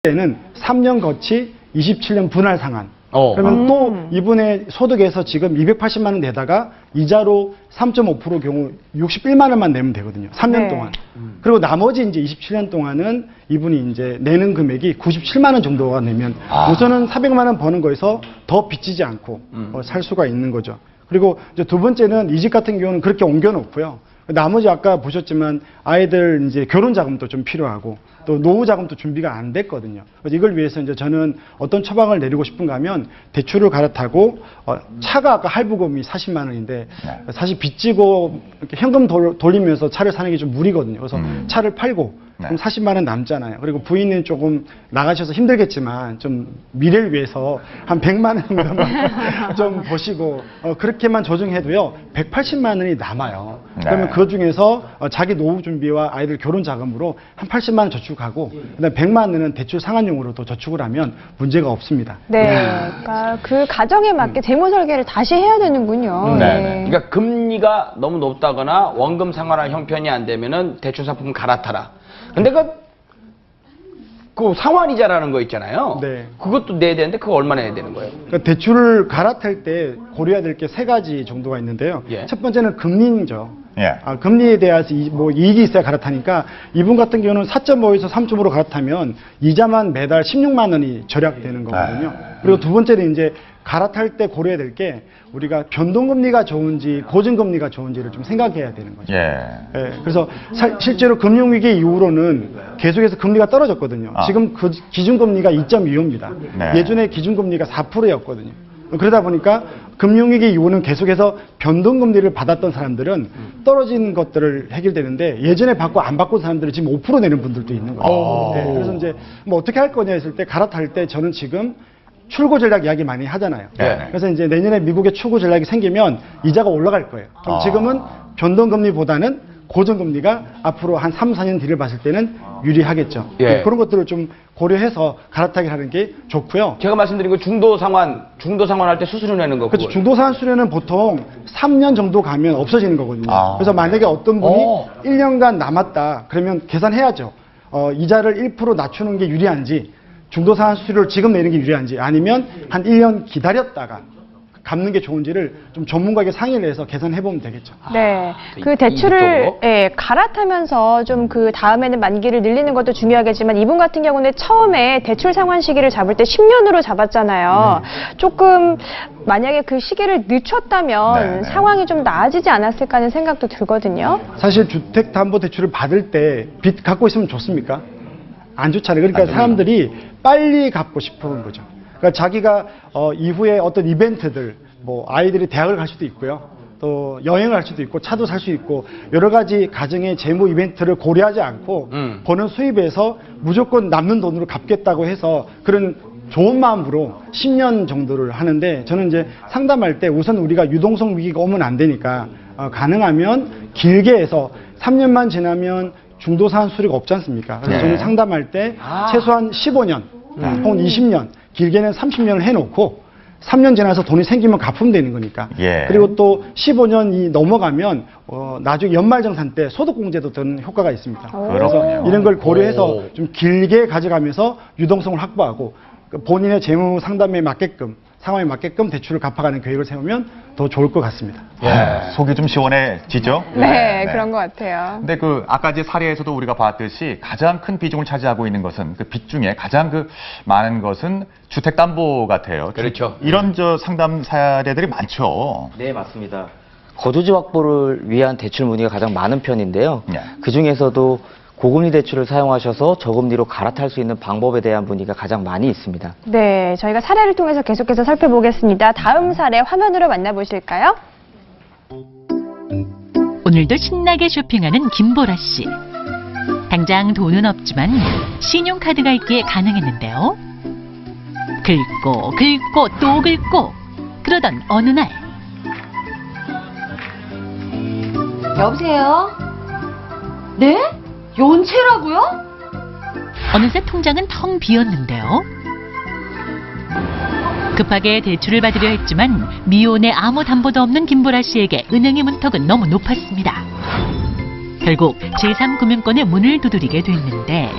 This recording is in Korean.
때는 3년 거치 27년 분할 상환. 그러면 또 이분의 소득에서 지금 280만 원 내다가 이자로 3.5% 경우 61만 원만 내면 되거든요. 3년 동안. 그리고 나머지 이제 27년 동안은 이분이 이제 내는 금액이 97만 원 정도가 내면 우선은 400만 원 버는 거에서 더 빚지지 않고 살 수가 있는 거죠. 그리고 이제 두 번째는 이 집 같은 경우는 그렇게 옮겨 놓고요. 나머지 아까 보셨지만 아이들 이제 결혼 자금도 좀 필요하고 또 노후 자금도 준비가 안 됐거든요. 그래서 이걸 위해서 이제 저는 어떤 처방을 내리고 싶은가 하면 대출을 갈아타고 차가 아까 할부금이 40만 원인데 사실 빚지고 이렇게 현금 돌리면서 차를 사는 게 좀 무리거든요. 그래서 차를 팔고 그럼 40만 원 남잖아요. 그리고 부인은 조금 나가셔서 힘들겠지만 좀 미래를 위해서 한 100만 원만 좀 보시고 그렇게만 조정해도요 180만 원이 남아요. 그러면 그 중에서 자기 노후 준비와 아이들 결혼 자금으로 한 80만 원 저축하고 그다음에 100만 원은 대출 상환용으로도 저축을 하면 문제가 없습니다. 네, 그러니까 그 가정에 맞게 재무 설계를 다시 해야 되는군요. 네. 그러니까 금리가 너무 높다거나 원금 상환할 형편이 안 되면은 대출 상품 갈아타라. 근데 그 상환이자라는 거 있잖아요. 네. 그것도 내야 되는데 그거 얼마나 내야 되는 거예요? 그러니까 대출을 갈아탈 때 고려해야 될 게 세 가지 정도가 있는데요. 첫 번째는 금리죠. 금리에 대해서 뭐 이익이 있어야 갈아타니까 이분 같은 경우는 4.5에서 3.5로 갈아타면 이자만 매달 16만 원이 절약되는 거거든요. 그리고 두 번째는 이제 갈아탈 때 고려해야 될 게 우리가 변동금리가 좋은지 고정금리가 좋은지를 좀 생각해야 되는 거죠. 그래서 실제로 금융위기 이후로는 계속해서 금리가 떨어졌거든요. 지금 그 기준금리가 2.25입니다. 예전에 기준금리가 4%였거든요. 그러다 보니까 금융위기 이후는 계속해서 변동금리를 받았던 사람들은 떨어진 것들을 해결되는데 예전에 받고 안 받고 사람들은 지금 5% 내는 분들도 있는 거예요. 그래서 이제 뭐 어떻게 할 거냐 했을 때 갈아탈 때 저는 지금 출고 전략 이야기 많이 하잖아요. 그래서 이제 내년에 미국에 출고 전략이 생기면 이자가 올라갈 거예요. 그럼 지금은 변동금리보다는 고정금리가 앞으로 한 3, 4년 뒤를 봤을 때는 유리하겠죠. 그런 것들을 좀 고려해서 갈아타기를 하는 게 좋고요. 제가 말씀드린 거 중도 상환할 때 수수료 내는 거. 그렇죠. 중도 상환 수수료는 보통 3년 정도 가면 없어지는 거거든요. 그래서 만약에 어떤 분이 1년간 남았다 그러면 계산해야죠. 이자를 1% 낮추는 게 유리한지 중도상환 수수료를 지금 내는 게 유리한지 아니면 한 1년 기다렸다가 갚는 게 좋은지를 좀 전문가에게 상의를 해서 계산해보면 되겠죠. 네. 그 대출을 갈아타면서 좀 그 다음에는 만기를 늘리는 것도 중요하겠지만 이분 같은 경우는 처음에 대출 상환 시기를 잡을 때 10년으로 잡았잖아요. 조금 만약에 그 시기를 늦췄다면 상황이 좀 나아지지 않았을까 하는 생각도 들거든요. 사실 주택담보대출을 받을 때 빚 갖고 있으면 좋습니까? 안 좋잖아요. 그러니까 사람들이 빨리 갚고 싶은 거죠. 그러니까 자기가 이후에 어떤 이벤트들, 뭐 아이들이 대학을 갈 수도 있고요. 또 여행을 할 수도 있고 차도 살 수 있고 여러 가지 가정의 재무 이벤트를 고려하지 않고 버는 수입에서 무조건 남는 돈으로 갚겠다고 해서 그런 좋은 마음으로 10년 정도를 하는데 저는 이제 상담할 때 우선 우리가 유동성 위기가 오면 안 되니까 가능하면 길게 해서 3년만 지나면 중도상환 수수료가 없지 않습니까? 그래서 저는 상담할 때 최소한 15년 혹은 20년 길게는 30년을 해놓고 3년 지나서 돈이 생기면 갚으면 되는 거니까. 그리고 또 15년이 넘어가면 나중에 연말정산 때 소득공제도 드는 효과가 있습니다. 그래서 이런 걸 고려해서 좀 길게 가져가면서 유동성을 확보하고 본인의 재무 상담에 맞게끔 상황에 맞게끔 대출을 갚아가는 계획을 세우면 더 좋을 것 같습니다. 속이 좀 시원해지죠? 네, 그런 것 같아요. 근데 아까 이제 사례에서도 우리가 봤듯이 가장 큰 비중을 차지하고 있는 것은 그 빚 중에 가장 많은 것은 주택담보 같아요. 그렇죠. 이런 상담 사례들이 많죠. 네, 맞습니다. 거주지 확보를 위한 대출 문의가 가장 많은 편인데요. 그 중에서도 고금리 대출을 사용하셔서 저금리로 갈아탈 수 있는 방법에 대한 문의가 가장 많이 있습니다. 네, 저희가 사례를 통해서 계속해서 살펴보겠습니다. 다음 사례 화면으로 만나보실까요? 오늘도 신나게 쇼핑하는 김보라 씨. 당장 돈은 없지만 신용카드가 있기에 가능했는데요. 긁고 또 긁고 그러던 어느 날. 여보세요? 네? 연체라고요? 어느새 통장은 텅 비었는데요. 급하게 대출을 받으려 했지만 미혼에 아무 담보도 없는 김보라 씨에게 은행의 문턱은 너무 높았습니다. 결국 제3금융권의 문을 두드리게 됐는데